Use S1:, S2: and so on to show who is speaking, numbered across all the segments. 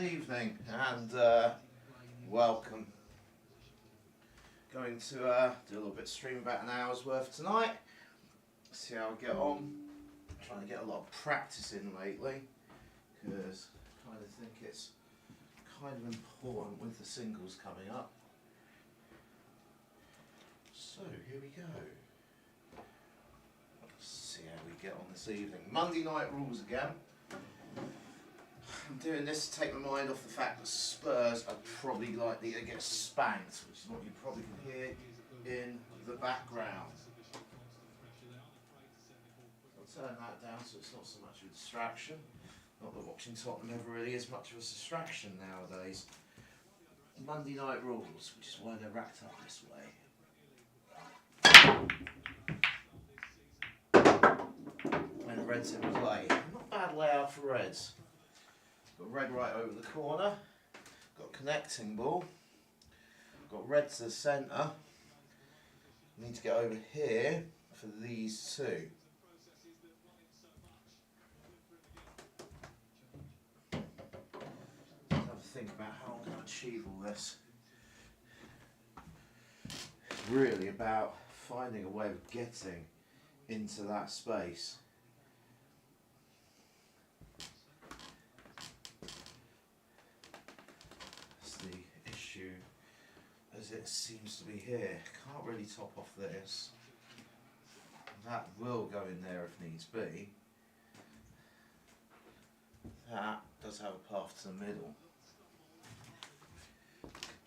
S1: evening and welcome. Going to do a little bit of stream, about an hour's worth tonight. See how I get on. Trying to get a lot of practice in lately because I kind of think it's kind of important with the singles coming up. So here we go. Let's see how we get on this evening. Monday night rules again. I'm doing this to take my mind off the fact that Spurs are probably likely to get spanked, which is what you probably can hear in the background. I'll turn that down so it's not so much of a distraction. Not that watching Tottenham ever really is much of a distraction nowadays. Monday night rules, which is why they're racked up this way. When Reds in play. Not bad layout for Reds. Got red right over the corner. Got connecting ball. Got red to the centre. Need to get over here for these two. Have a think about how I'm going to achieve all this. It's really about finding a way of getting into that space. As it seems to be here. Can't really top off this. That will go in there if needs be. That does have a path to the middle.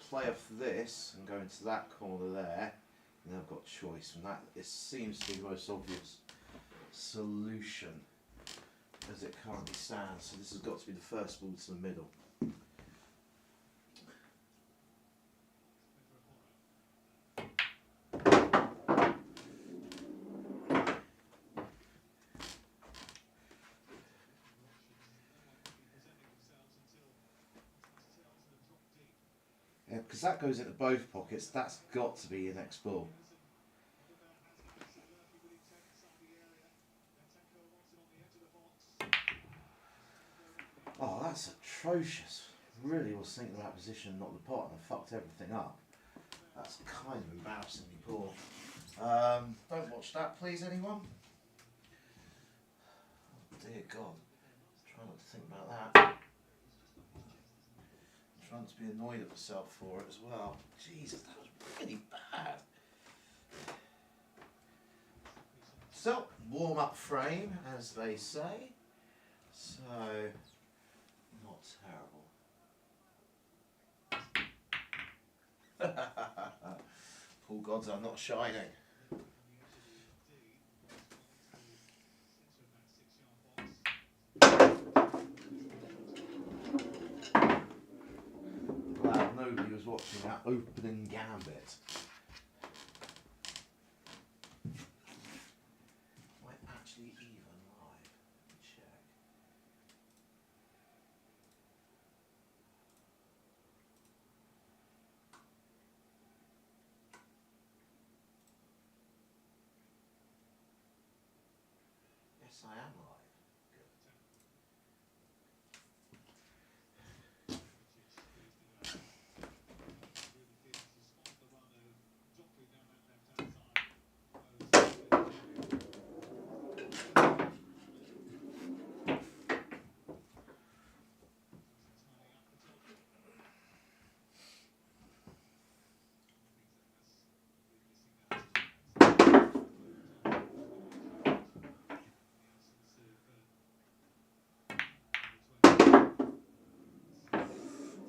S1: Play off this and go into that corner there, and I've got choice, and that it seems to be the most obvious solution as it currently stands. So this has got to be the first ball to the middle. Because that goes into both pockets, that's got to be your next ball. Oh, that's atrocious. Really was thinking about position, not the pot, and I fucked everything up. That's kind of embarrassingly poor. Don't watch that, please, anyone. Oh, dear God. Try not to think about that. Trying to be annoyed at myself for it as well. Jesus, that was really bad. So, warm up frame, as they say. So, not terrible. Poor gods are not shining. Nobody was watching that opening gambit. Might actually even live. Let me check. Yes, I am live.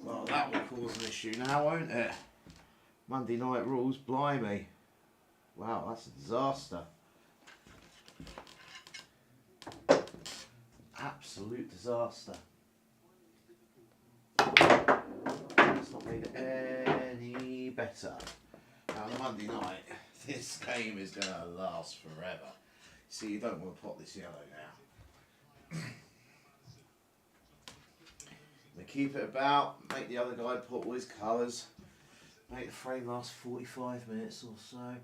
S1: Well, that will cause an issue now, won't it? Monday night rules, blimey. Wow, that's a disaster. Absolute disaster. It's not made it any better. Now, on a Monday night, this game is going to last forever. See, you don't want to pot this yellow now. They keep it about, make the other guy put all his colours, make the frame last 45 minutes or so.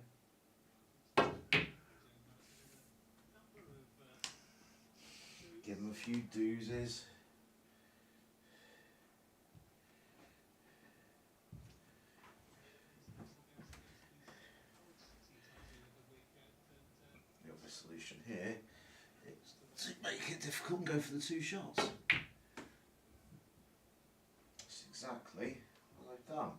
S1: Give them a few doozes. solution here is to make it difficult and go for the 2 shots. That's exactly what I've done.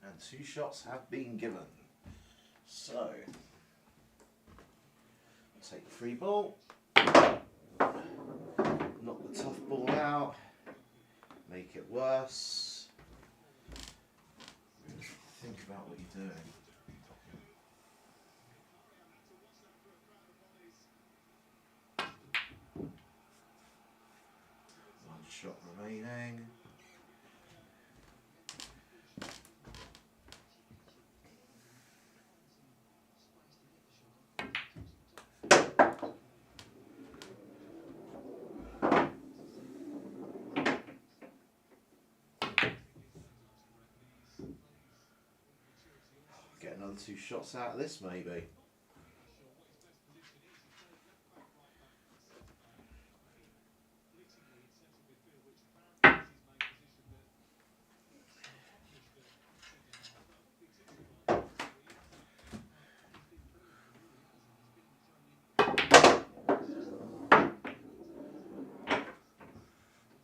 S1: And 2 shots have been given. So, take the free ball, knock the tough ball out, make it worse. Think about what you're doing. One shot remaining. Get another 2 shots out of this, maybe.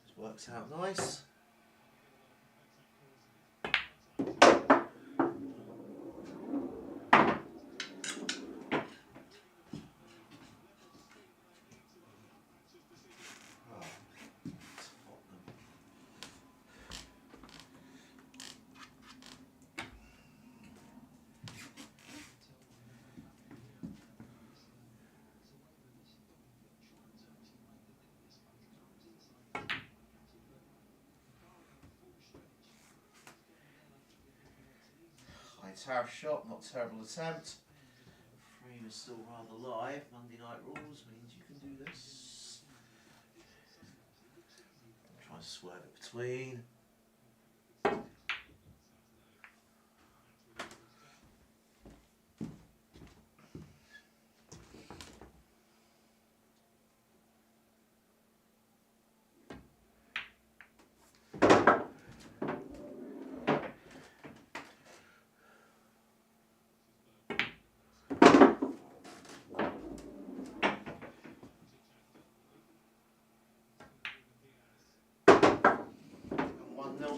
S1: This works out nice. Tower shot, not terrible attempt. Frame is still rather live. Monday night rules means you can do this. Try to swerve it between.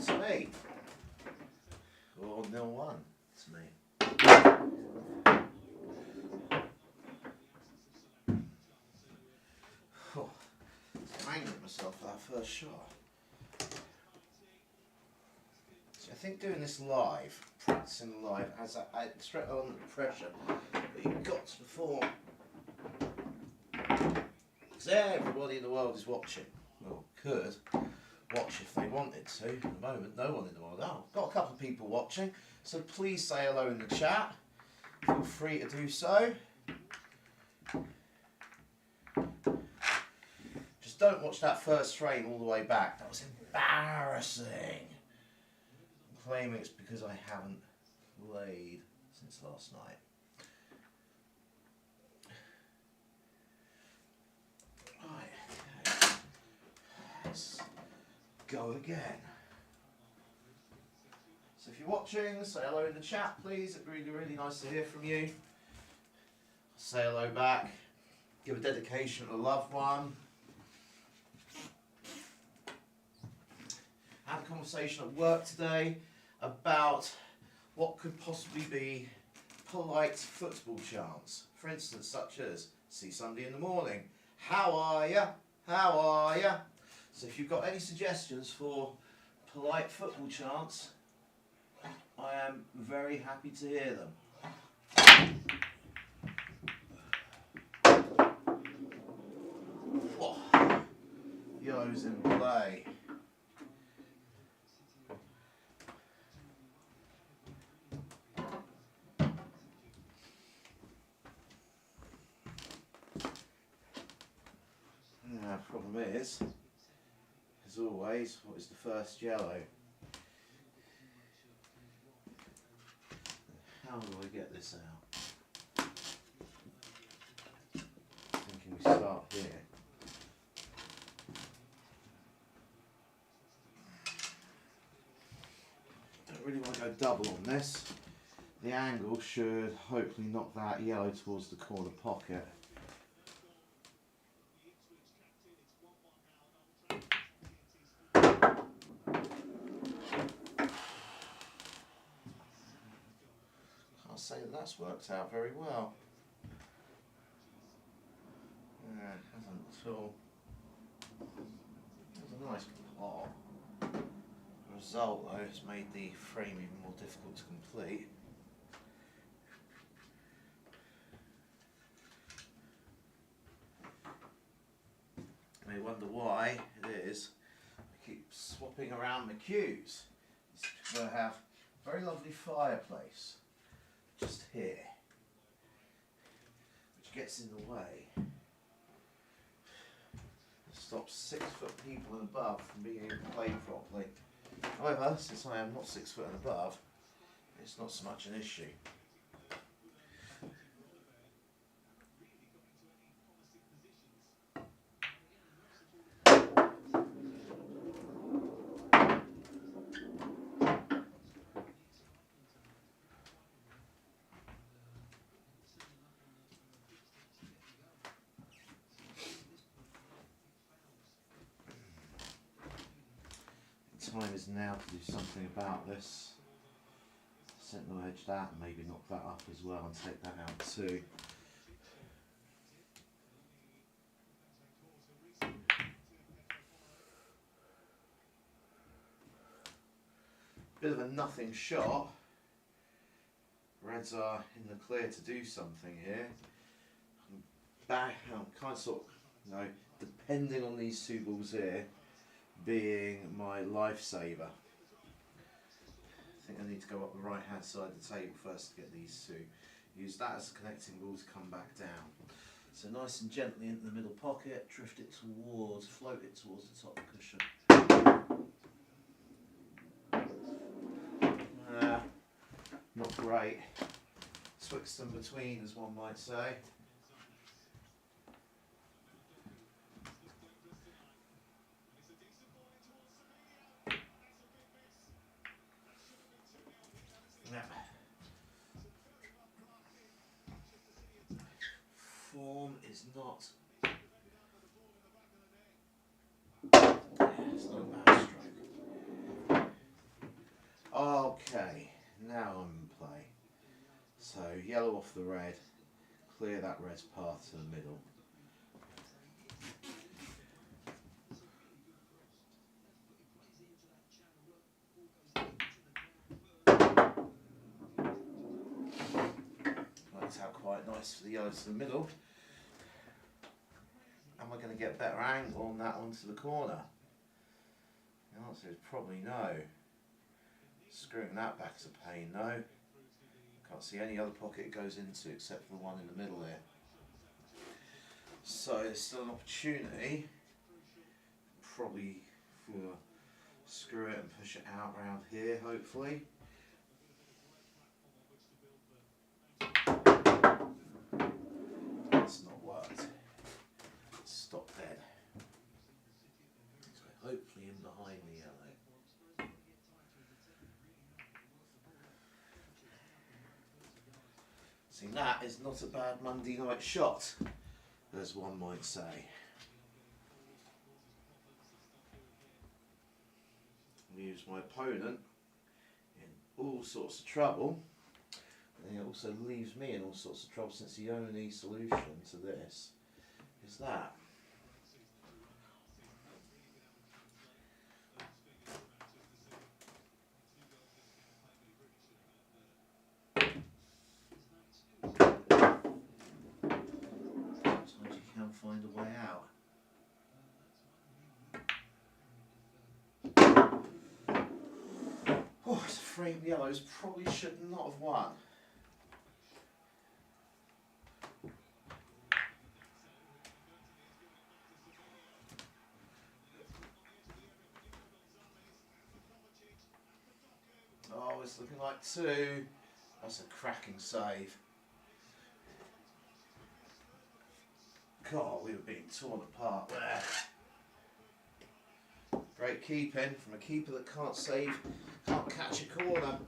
S1: To me, or 0-1 to me. Oh, I'm angry at myself for that first shot. So I think doing this live, practicing live, has that straight on the pressure that you've got to perform. Because everybody in the world is watching. Well, could watch if they wanted to. At the moment, no one in the world. Oh, got a couple of people watching, so please say hello in the chat. Feel free to do so. Just don't watch that first frame all the way back. That was embarrassing. I'm claiming it's because I haven't played since last night. Right, okay. Let's go again. So if you're watching, say hello in the chat please. It'd be really, really nice to hear from you. Say hello back. Give a dedication to a loved one. Had a conversation at work today about what could possibly be polite football chants. For instance, such as, see Sunday in the morning. How are ya? How are ya? So if you've got any suggestions for polite football chants, I am very happy to hear them. Whoa. Yo's in play. Problem is, as always, what is the first yellow? How do I get this out? start here. Don't really want to go double on this. The angle should hopefully knock that yellow towards the corner pocket. Can't say that that's worked out very well. Yeah, it hasn't at all. It's a nice plot. The result though has made the frame even more difficult to complete. You may wonder why it is I keep swapping around the cues. It's because I have a very lovely fireplace just here, which gets in the way. It stops 6 foot people and above from being able to play properly. However, since I am not 6 foot and above, it's not so much an issue. The time is now to do something about this. Sentinel edge that and maybe knock that up as well and take that out too. Bit of a nothing shot. Reds are in the clear to do something here. I'm kind of sort of, you know, depending on these 2 balls here being my lifesaver. I think I need to go up the right hand side of the table first to get these 2. Use that as a connecting ball to come back down. So nice and gently into the middle pocket, drift it towards, float it towards the top cushion. Not great. Twixt them between, as one might say. Yeah. Form is not. It's not a bad stroke. Okay, now I'm in play. So yellow off the red, clear that red's path to the middle. Works out quite nice for the yellow to the middle. Am I going to get a better angle on that one to the corner? The answer is probably no. Screwing that back is a pain, no. Can't see any other pocket it goes into except for the one in the middle here. So there's still an opportunity, probably for screw it and push it out around here, hopefully. That's not worked. Stop dead. So hopefully in behind the yellow. See, that is not a bad Monday night shot, as one might say. Leaves my opponent in all sorts of trouble, and it also leaves me in all sorts of trouble, since the only solution to this is that. Sometimes you can find a way out. Oh, it's a frame yellows probably should not have won. Oh, it's looking like 2. That's a cracking save. God, we were being torn apart there. Great keeping from a keeper that can't save, can't catch a corner.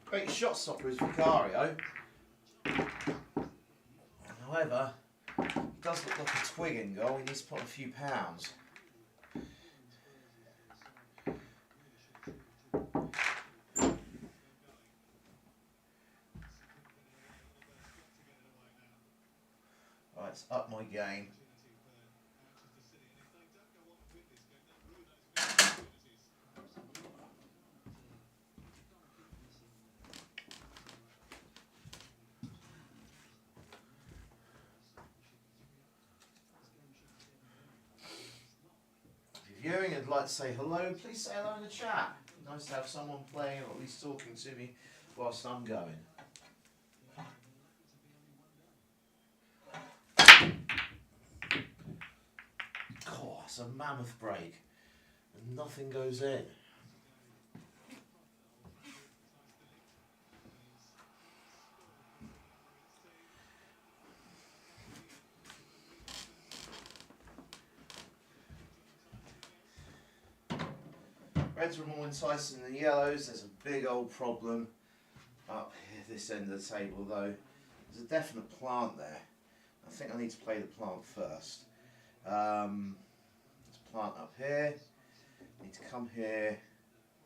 S1: Great shot stopper is Vicario. However, he does look like a twig in goal. He needs to put on a few pounds. Right, it's up my game. If you're viewing and like to say hello, please say hello in the chat. Nice to have someone playing or at least talking to me whilst I'm going. Oh, it's a mammoth break and nothing goes in. Reds are more enticing than the yellows. There's a big old problem up here, this end of the table though. There's a definite plant there. I think I need to play the plant first. There's a plant up here. I need to come here,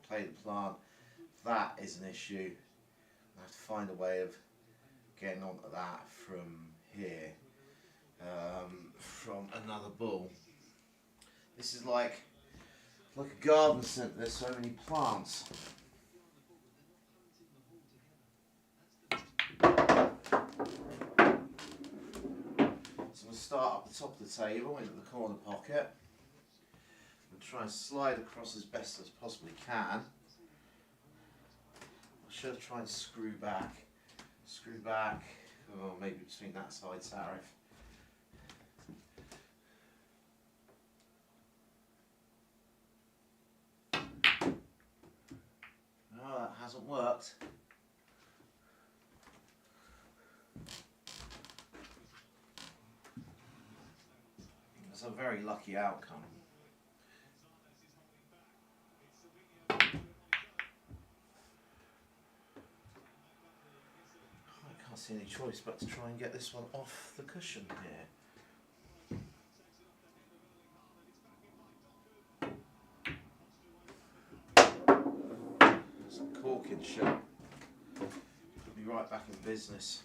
S1: play the plant. That is an issue. I have to find a way of getting onto that from here, from another ball. This is like a garden centre, there's so many plants. So I'm going to start up the top of the table into the corner pocket and try and slide across as best as possibly can. I should have tried to screw back, or maybe between that side, Sarif. No, that hasn't worked. It's a very lucky outcome. I can't see any choice but to try and get this one off the cushion here. It's a corking shot. Put me right back in business.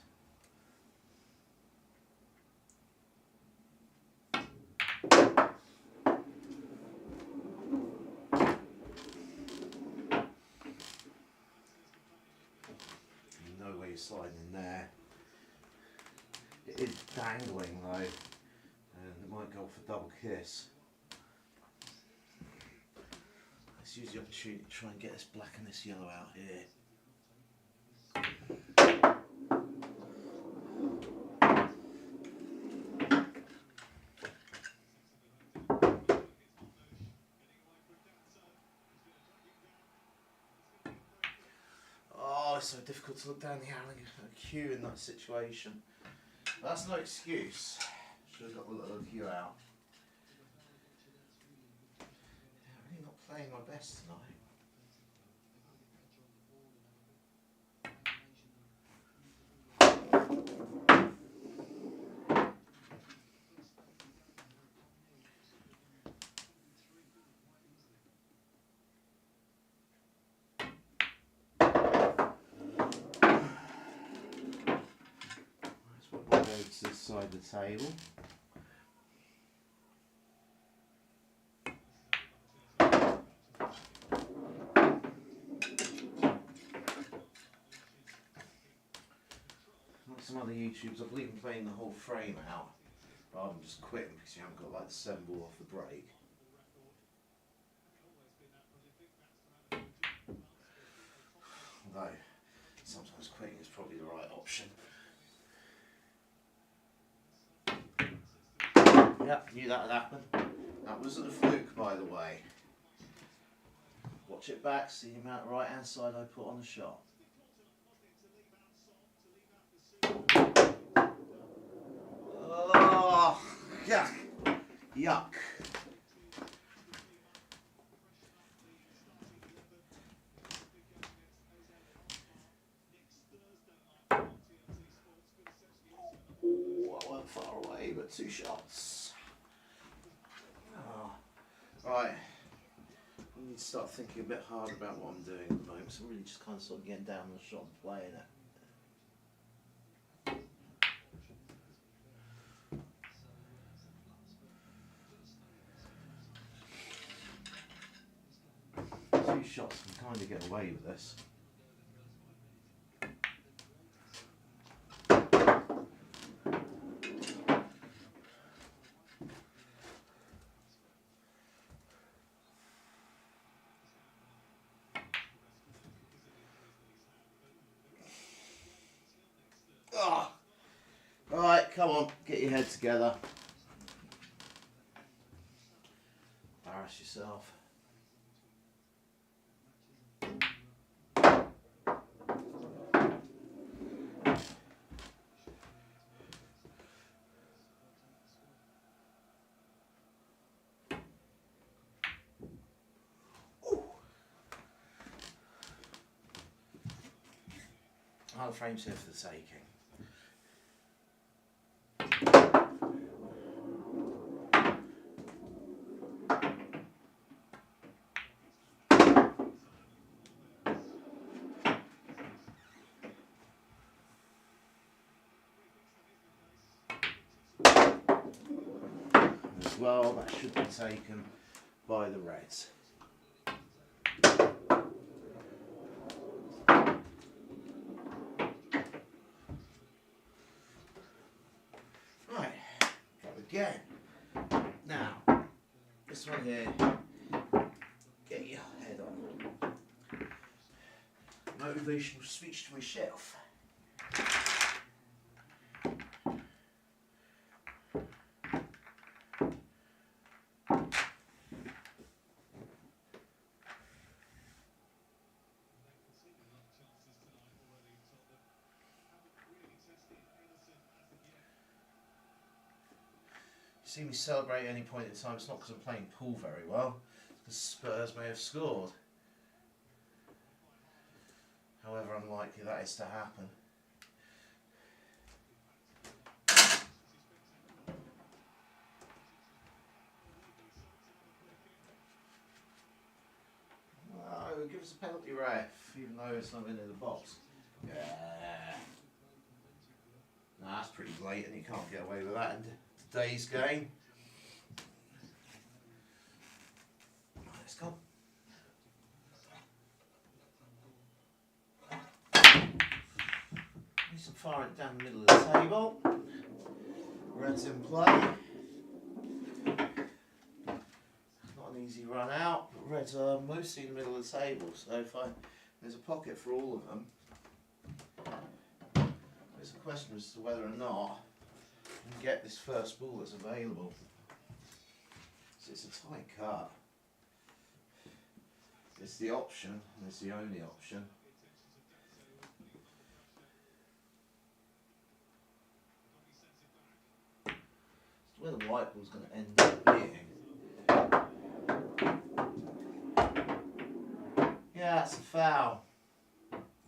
S1: No way you're sliding in there. It is dangling though, and it might go for double kiss. Let's use the opportunity to try and get this black and this yellow out here. Oh, it's so difficult to look down the alley queue in that situation. But that's no excuse. Should have got the little queue out. Yeah, I'm really not playing my best tonight. Go to this side of the table. Like some other YouTubers, I believe in playing the whole frame out rather than just quitting because you haven't got like the 7 ball off the break. Although sometimes quitting is probably the right option. Yep, knew that would happen. That wasn't a fluke, by the way. Watch it back, see the amount of right hand side I put on the shot. Oh, yeah. Yuck. Ooh, I went far away, but 2 shots. Oh. Right. I need to start thinking a bit harder about what I'm doing at the moment. So I'm really just kind of sort of getting down on the shot and playing it. Two shots can kind of get away with this. Oh. Right, come on, get your head together. Embarrass yourself. Another frame's here for the taking. As well, that should be taken by the Reds. Right, go again. Now, this one here, get your head on. Motivational speech to myself. You see me celebrate at any point in time, it's not because I'm playing pool very well, it's because Spurs may have scored. However unlikely that is to happen. No, give us a penalty, ref, even though it's not in the box. Yeah. Nah, that's pretty blatant, you can't get away with that in today's game. Let's go. Need some fire down the middle of the table. Reds in play. Not an easy run out, but Reds are mostly in the middle of the table, so if there's a pocket for all of them. It's a question as to whether or not you can get this first ball that's available. So it's a tight cut. It's the option, and it's the only option. It's where the white ball's going to end up being. Yeah, that's a foul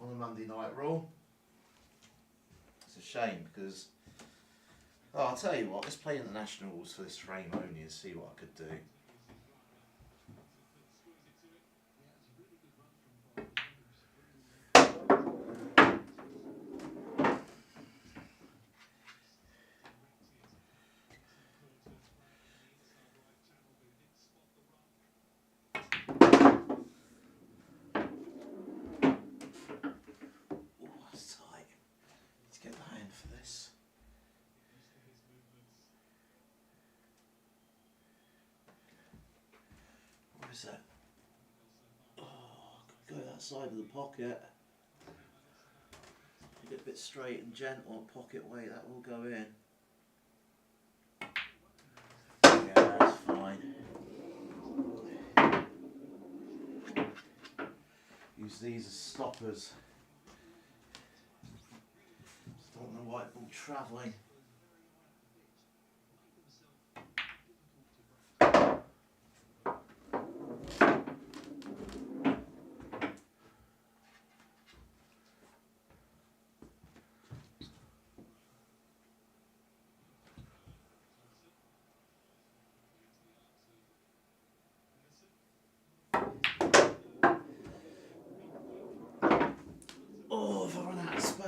S1: on the Monday night rule. It's a shame because, oh, I'll tell you what, let's play international rules for this frame only and see what I could do. That. Oh, I could go that side of the pocket. Get a bit straight and gentle, pocket weight, that will go in. Yeah, that's fine. Use these as stoppers. Just don't want the white ball travelling.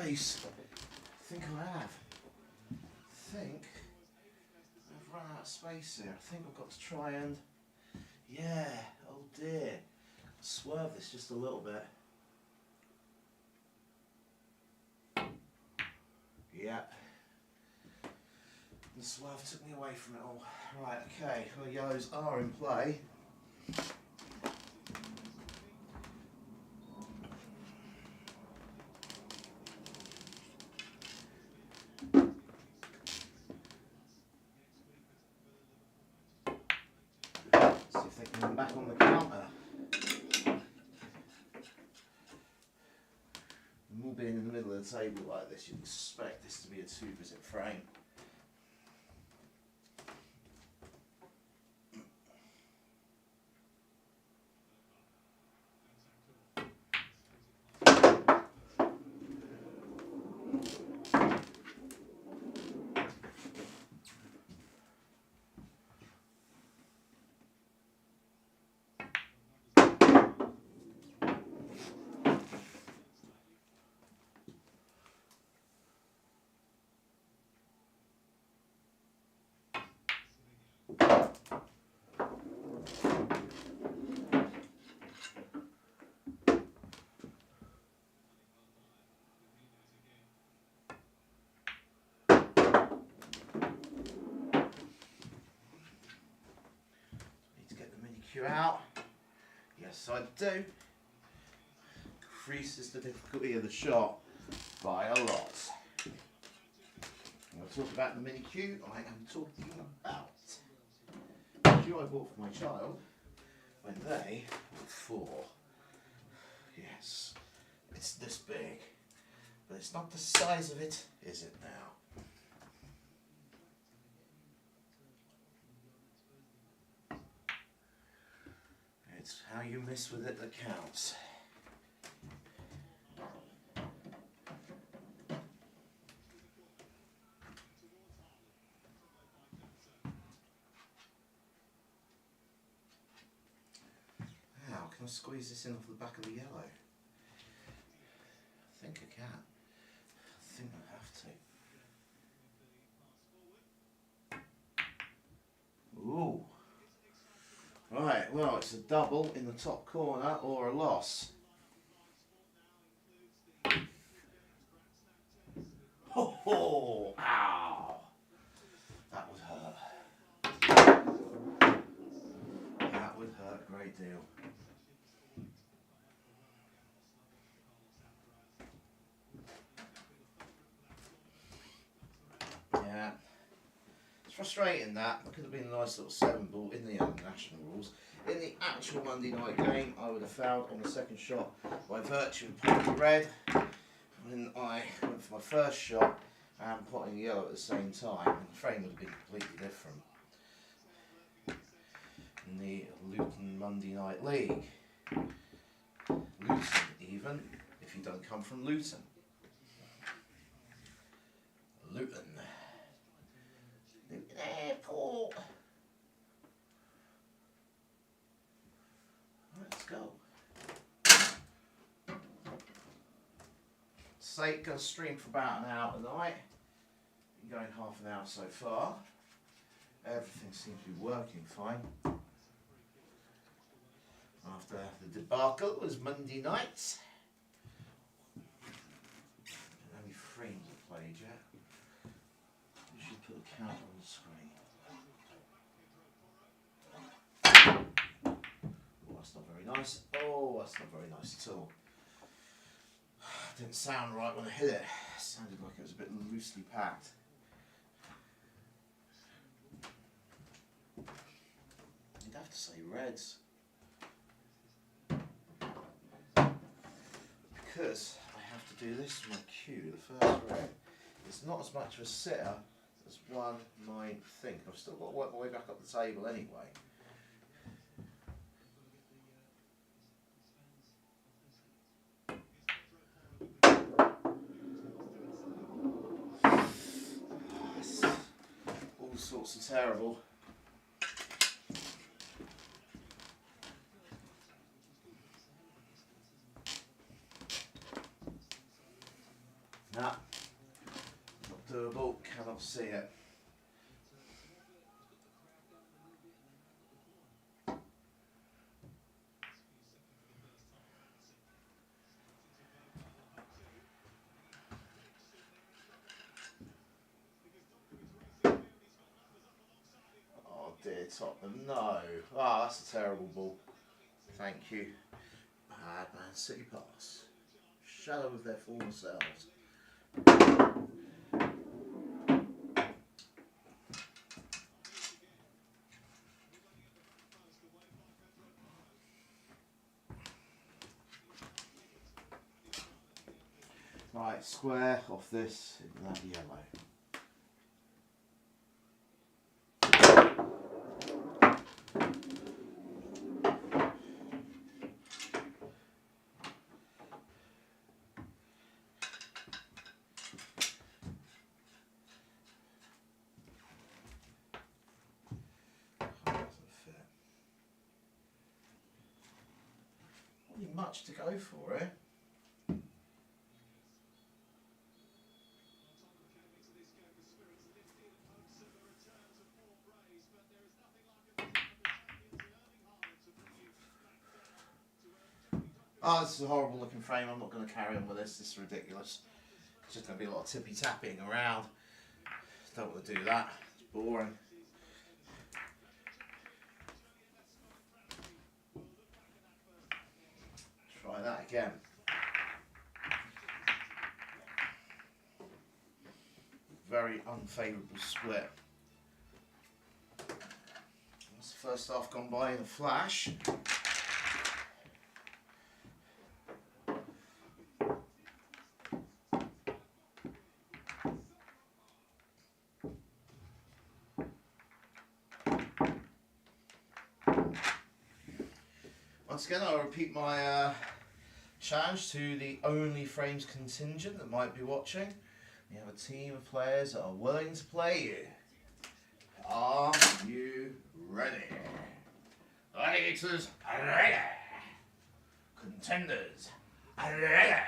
S1: space. I think I have. I think I've run out of space here. I think I've got to try and, yeah, oh dear, swerve this just a little bit. Yeah. The swerve took me away from it all. Right, okay, well, yellows are in play. See if they can come back on the counter. And we'll be in the middle of the table like this, you'd expect this to be a 2-visit frame. Out. Yes, I do. Increases the difficulty of the shot by a lot. When I talk about the mini cue, I am talking about the cue I bought for my child when they were 4. Yes, it's this big, but it's not the size of it, is it now? It's how you mess with it that counts. How can I squeeze this in off the back of the yellow? I think I can. I think I have to. Ooh. Right, well, it's a double in the top corner or a loss. Oh, ow! That would hurt. That would hurt a great deal. Yeah. It's frustrating that. It could have been a nice little 7-ball in the international rules. In the actual Monday night game, I would have fouled on the second shot by virtue of potting red. When I went for my first shot and potting yellow at the same time, and the frame would have been completely different. In the Luton Monday Night League. Luton even, if you don't come from Luton. Luton. Luton Airport. Let's go. Say going to stream for about an hour tonight. Been going half an hour so far. Everything seems to be working fine. After the debacle was Monday night. Don't have any frames are played yet. We should put a count on the screen. Oh, that's not very nice. Oh, that's not very nice at all. Didn't sound right when I hit it. It sounded like it was a bit loosely packed. You'd have to say reds. Because I have to do this for my cue, the first red. It's not as much of a sitter as one might think. I've still got to work my way back up the table anyway. All sorts of terrible. No, Doable, cannot see it. Oh dear, Tottenham, no. Ah, that's a terrible ball. Thank you. Bad Man City pass. Shadow of their former selves. Right, square off this in that yellow. Not much to go for, eh? Oh, this is a horrible looking frame. I'm not going to carry on with this. This is ridiculous. It's just going to be a lot of tippy tapping around. Don't want to do that. It's boring. Try that again. Very unfavourable split. That's the first half gone by in a flash. Once again, I'll repeat my challenge to the Only Frames contingent that might be watching. You have a team of players that are willing to play you. Are you ready? Gladiators, ready. Contenders, ready.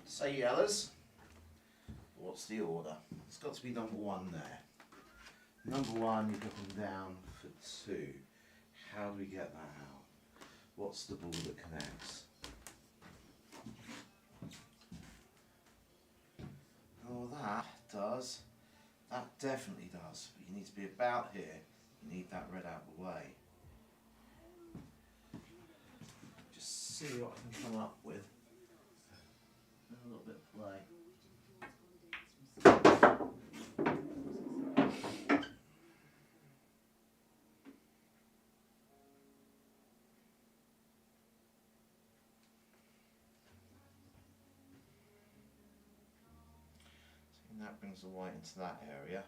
S1: Say yellows. What's the order? It's got to be number one there. Number one, you're looking down for two. How do we get that out? What's the ball that connects? Oh, that does. That definitely does. But you need to be about here. You need that red out of the way. Just see what I can come up with. A little bit of play. And that brings the white into that area.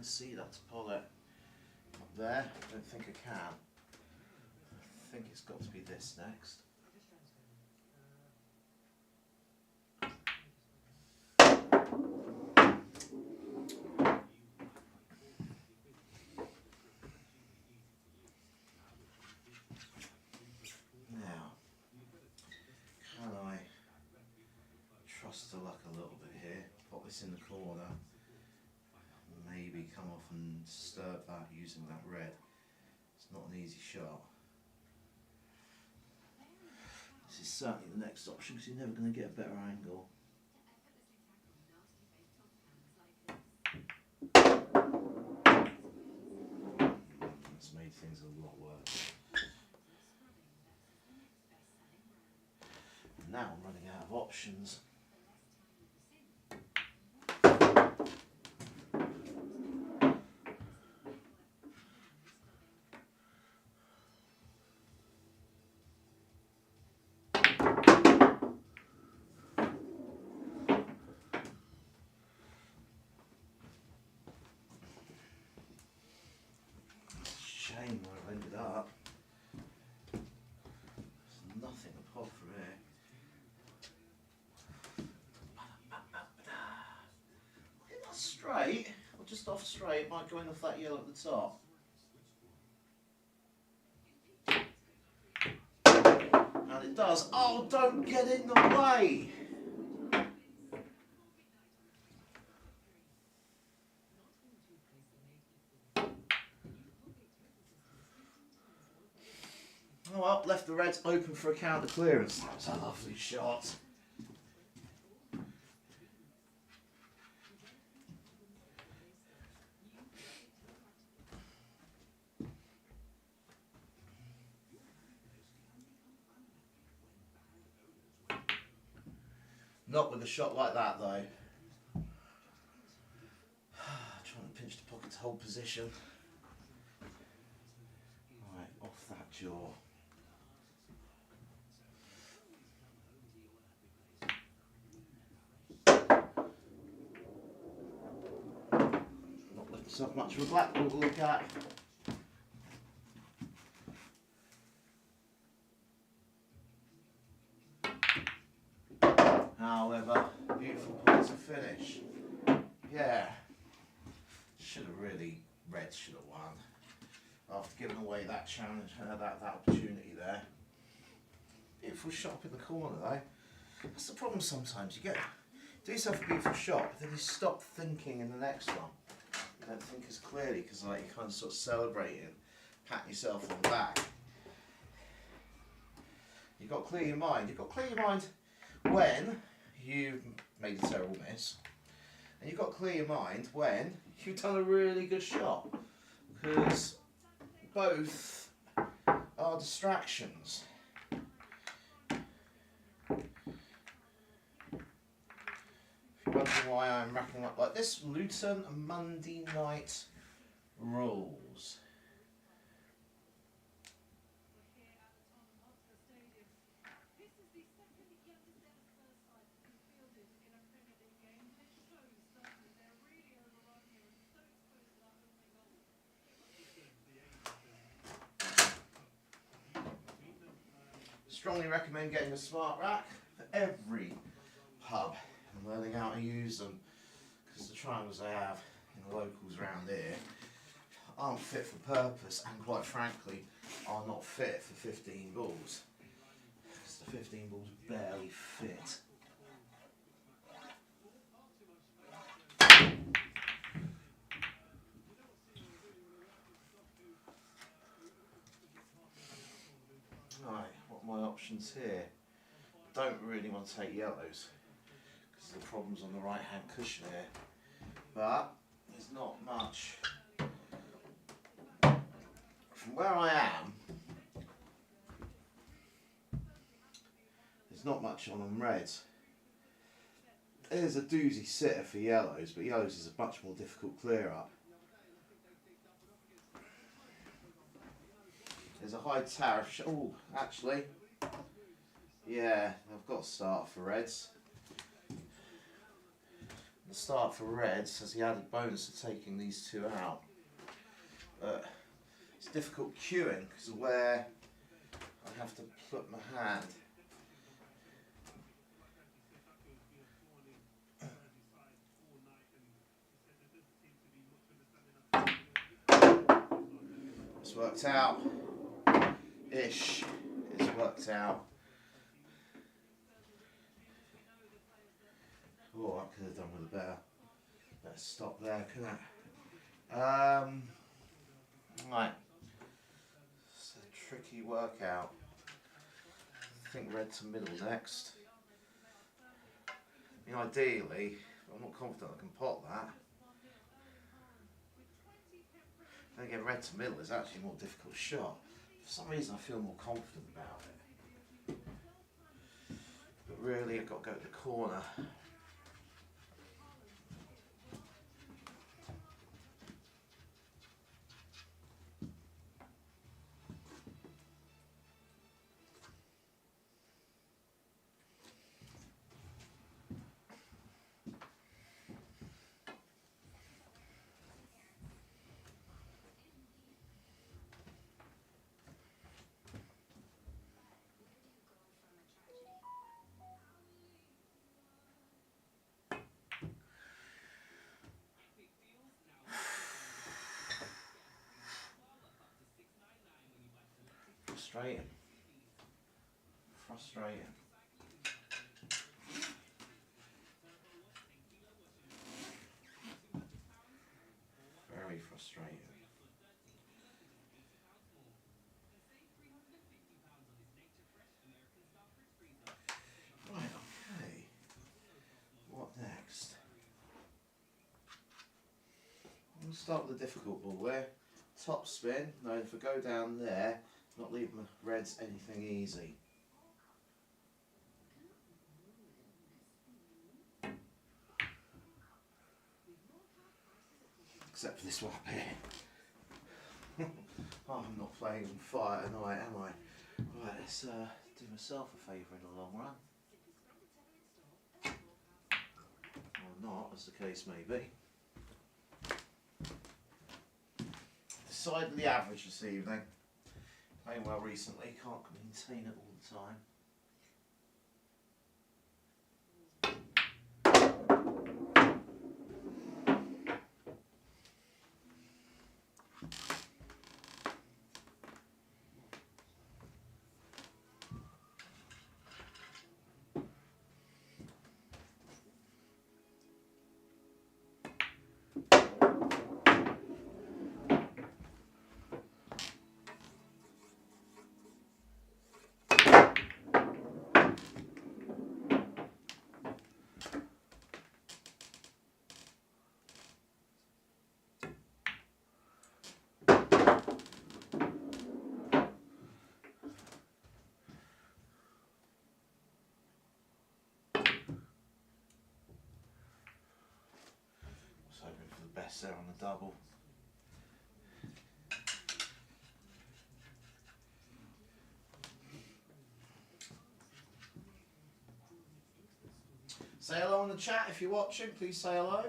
S1: See that to pull it up there. I don't think I can. I think it's got to be this next. Now, can I trust the luck a little bit here? Pop this in the corner. Maybe come off and disturb that using that red. It's not an easy shot. This is certainly the next option because you're never going to get a better angle. That's made things a lot worse. And now I'm running out of options. up. There's nothing apart from here. Is that straight? Or just off straight? It might go in off that yellow at the top. And it does. Oh, don't get in the way! Oh well, left the Reds open for a counter clearance. That was a lovely shot. Not with a shot like that though. Trying to pinch the pocket to hold position. Right, off that jaw. Not left myself much of a black ball to look at. However, beautiful point to finish. Yeah, Reds should have won. After giving away that challenge, that opportunity there. Beautiful shot up in the corner though. That's the problem sometimes. You do yourself a beautiful shot, but then you stop thinking in the next one. You don't think as clearly because like you're kind of sort of celebrating, patting yourself on the back. You've got to clear your mind. You've got to clear your mind when you've made a terrible miss. And you've got to clear your mind when you've done a really good shot. Because both are distractions. If you're wondering why I'm racking up like this, Luton Monday night rules. Strongly recommend getting a smart rack for every pub and learning how to use them, because the triangles they have in the locals around here aren't fit for purpose and quite frankly are not fit for 15 balls, because the 15 balls barely fit. Right, what are my options here? Don't really want to take yellows because the problem's on the right hand cushion here, but there's not much from where I am. There's not much on reds. There's a doozy sitter for yellows, but yellows is a much more difficult clear up. There's a high tariff. Oh, actually, yeah, I've got to start for reds. The start for reds has the added bonus of taking these two out. But it's difficult queuing because of where I have to put my hand. It's worked out. Ish. It's worked out. Oh, I could have done with a better. Let's stop there, couldn't I? Right. It's a tricky workout. I think red to middle next. I mean, ideally, I'm not confident I can pot that. Then again, red to middle is actually a more difficult shot. For some reason, I feel more confident about it. But really, I've got to go to the corner. Frustrating. Frustrating. Very frustrating. Right, okay. What next? We'll start with the difficult ball there. Top spin. Now if I go down there, not leaving the reds anything easy. Except for this one up here. Oh, I'm not playing on fire tonight, am I? Right, let's do myself a favour in the long run. Or not, as the case may be. Decidedly average this evening. Playing well recently, can't maintain it all the time. Hoping for the best there on the double. Say hello in the chat if you're watching, please say hello.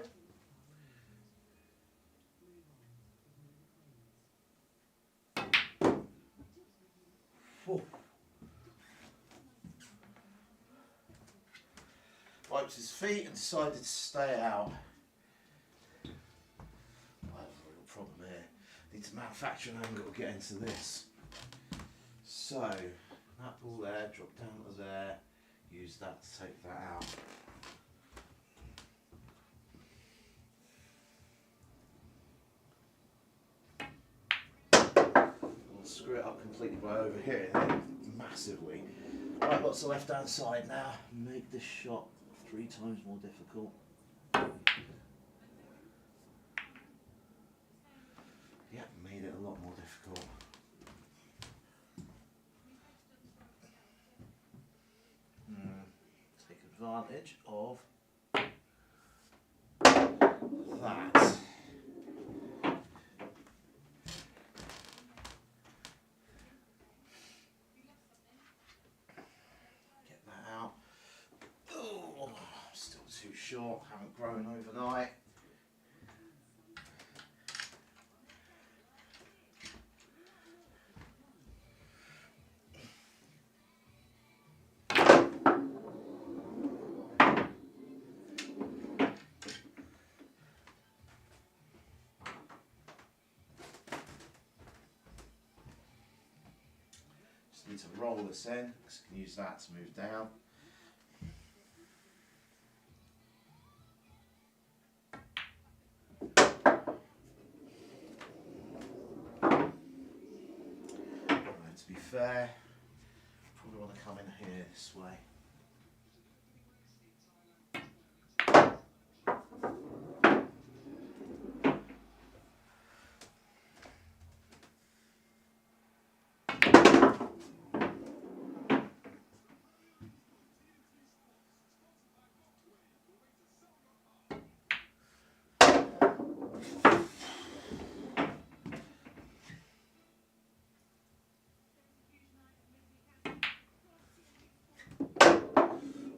S1: Wipes his feet and decided to stay out. I have a real problem here. Need to manufacture an angle to get into this. So, that ball there, drop down to there, use that to take that out. I'll screw it up completely by overhitting it massively. Right, lots of left hand side now. Make this shot 3 times more difficult. Yeah, made it a lot more difficult. Take advantage of that. Get that out. Oh, still too short, haven't grown overnight. Need to roll this in, because I can use that to move down. And to be fair, probably want to come in here this way.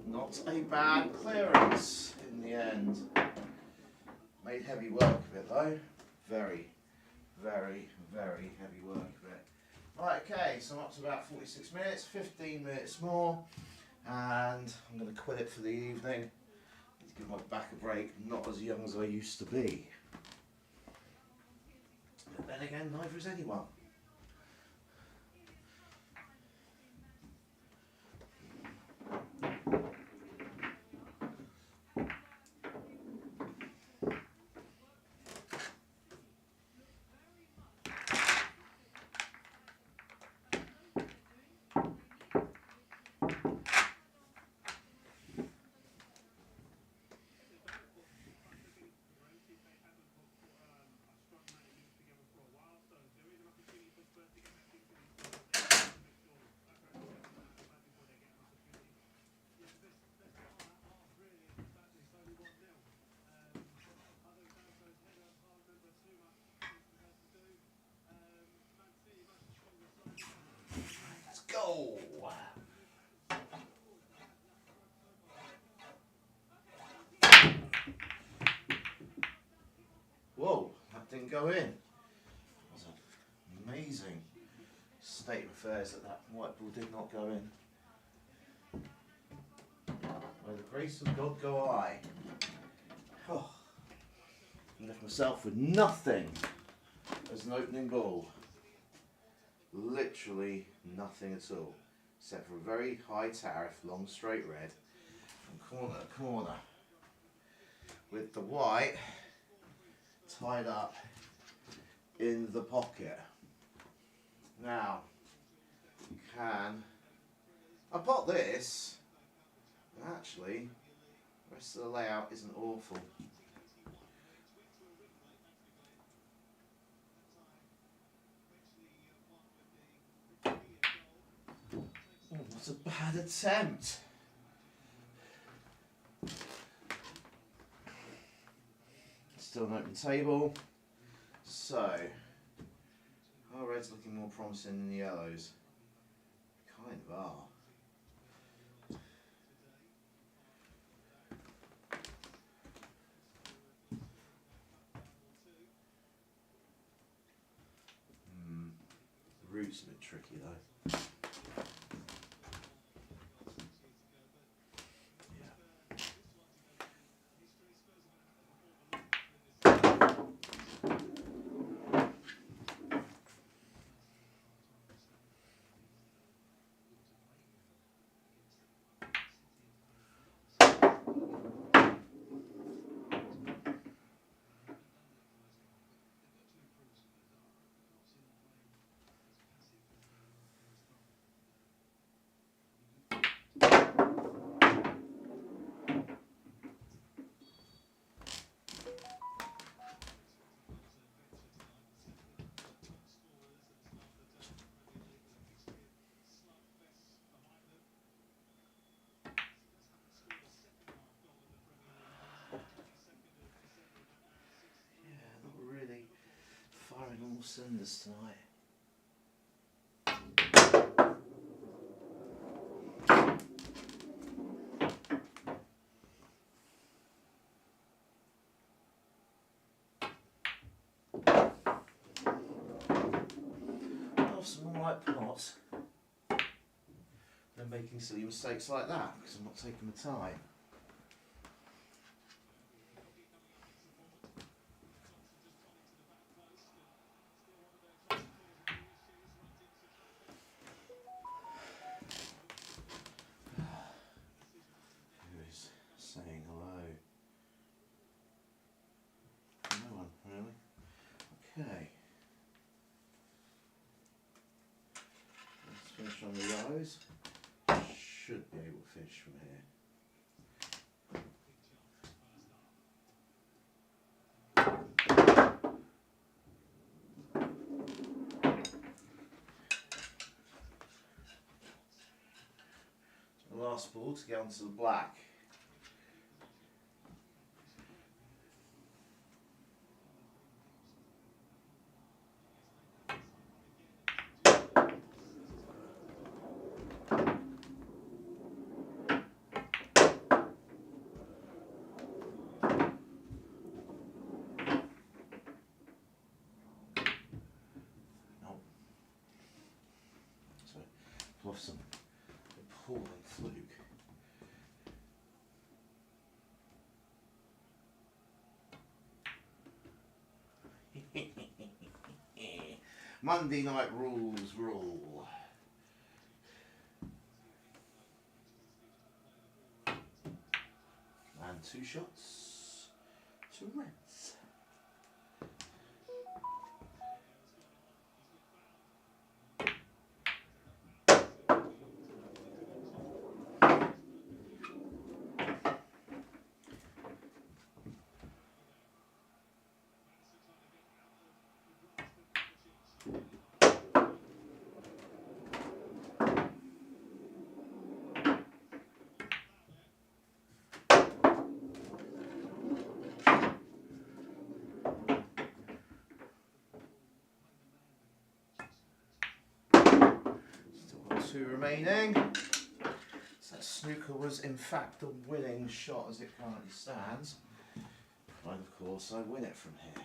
S1: Not a bad clearance in the end. Made heavy work of it though. Very, very, very heavy work of it. Right, okay, so I'm up to about 46 minutes, 15 minutes more, and I'm going to quit it for the evening. Need to give my back a break, not as young as I used to be. But then again, neither is anyone. didn't go in. It was an amazing state of affairs that that white ball did not go in. By the grace of God go I. Oh. I left myself with nothing as an opening ball. Literally nothing at all, except for a very high tariff, long straight red, from corner to corner, with the white tied up in the pocket. Now, you can, I pot this, and actually, the rest of the layout isn't awful. Oh, what a bad attempt. Still an open table. So, our reds looking more promising than the yellows. Kind of are. The route's a bit tricky though. Firing all cylinders tonight. Have some white pots. They're making silly mistakes like that because I'm not taking the time. Saying hello. No one, really? Okay. Let's finish on the yellows. Should be able to finish from here. The last ball to get onto the black. Of some appalling fluke. Monday night rules rule. And 2 shots to Reds. Still got 2 remaining. So that snooker was in fact the winning shot as it currently stands. And of course I win it from here.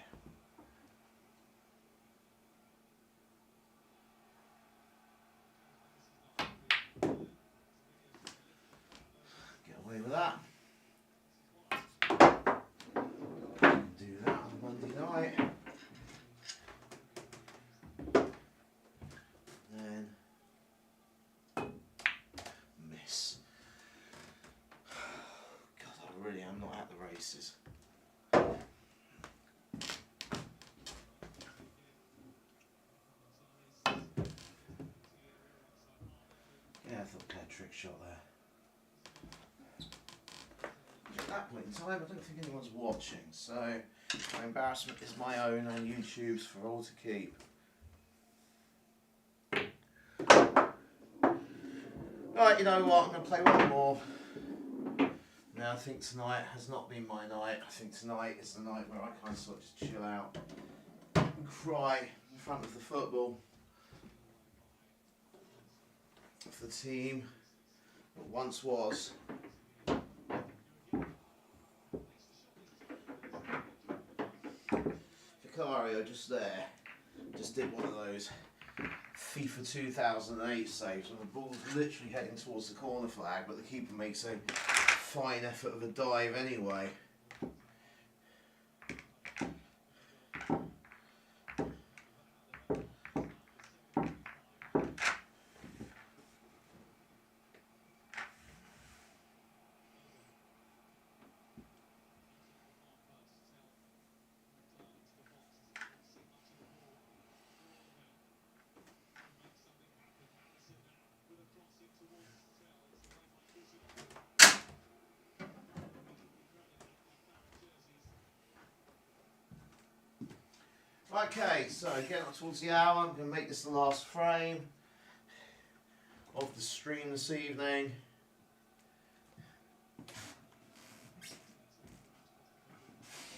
S1: places. Yeah, I thought I had a trick shot there. At that point in time, I don't think anyone's watching, so my embarrassment is my own and YouTube's for all to keep. Right, you know what, I'm going to play one more. Now I think tonight has not been my night. I think tonight is the night where I kind of sort of just chill out and cry in front of the football of the team that once was. Vicario just there, just did one of those FIFA 2008 saves when the ball's literally heading towards the corner flag, but the keeper makes a fine effort of a dive anyway. Okay, so getting up towards the hour, I'm going to make this the last frame of the stream this evening.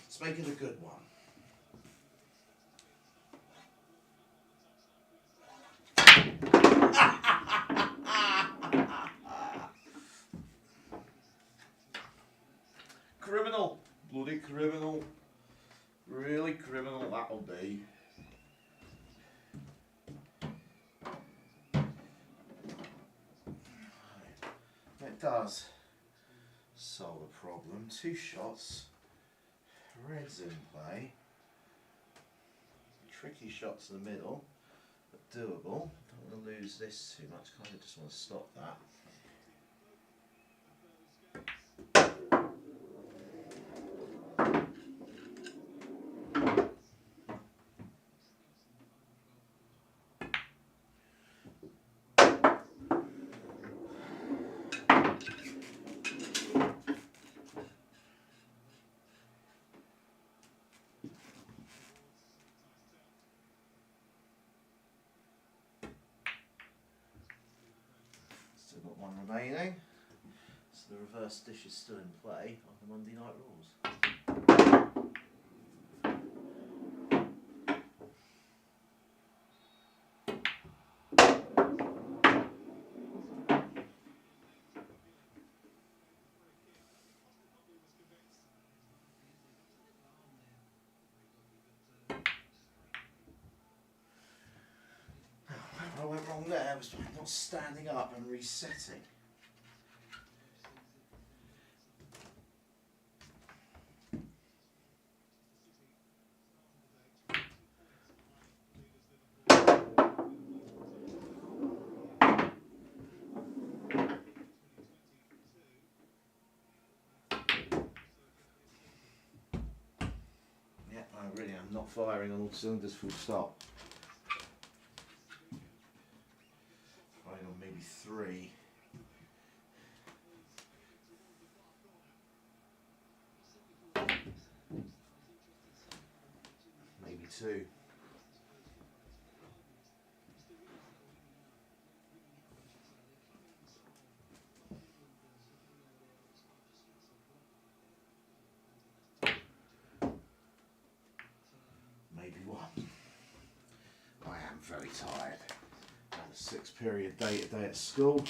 S1: Let's make it a good one. Criminal, bloody criminal. Really criminal that'll be. It does solve a problem. 2 shots. Reds in play. Tricky shot to the middle, but doable. Don't want to lose this too much, kind of just want to stop that. Still got one remaining. So the reverse dish is still in play on the Monday Night Rules. Where I went wrong there was not standing up and resetting. Yeah, I really am not firing on all cylinders full stop. Firing on maybe 3. Maybe 2. Maybe 1. I am very tired. I had a 6-period day today at school.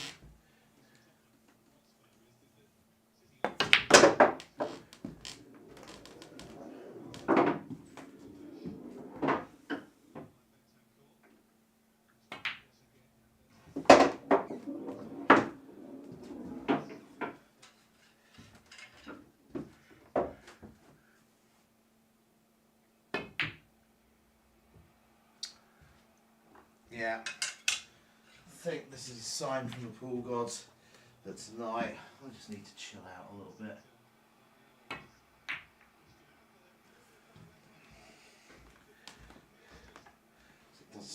S1: Yeah, I think this is a sign from the pool gods that tonight I just need to chill out a little bit.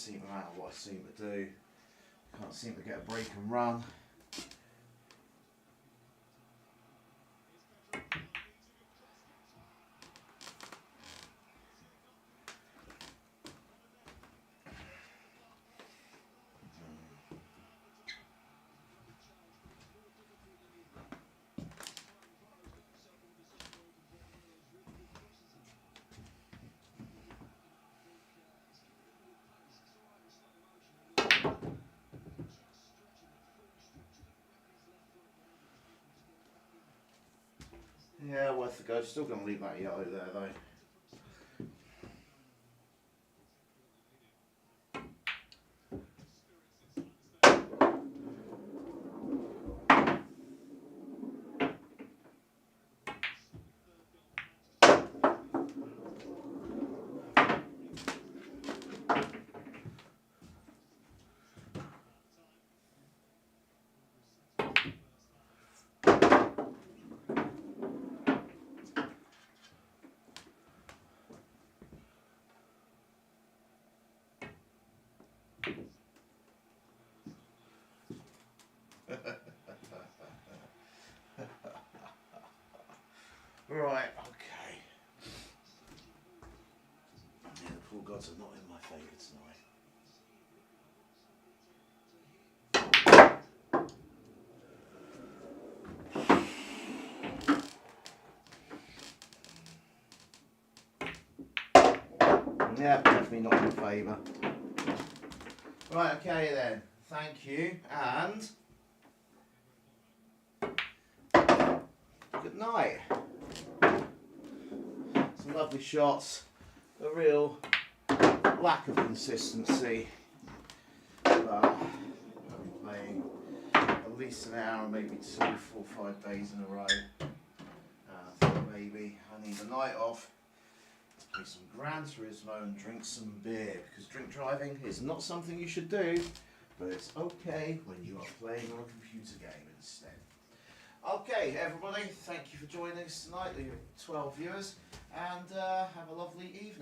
S1: seem to matter what I seem to do. Can't seem to get a break and run. Yeah, worth a go. Still going to leave that yellow there though. Right, okay. Yeah, the poor gods are not in my favour tonight. Yeah, definitely not in favour. Right, okay then. Thank you, and good night. Some lovely shots. A real lack of consistency. But I've been playing at least an hour, maybe 2, 4, 5 days in a row. I thought maybe I need a night off to play some Gran Turismo and drink some beer, because drink driving is not something you should do, but it's okay when you are playing on a computer game instead. Okay, everybody, thank you for joining us tonight, the 12 viewers, and have a lovely evening.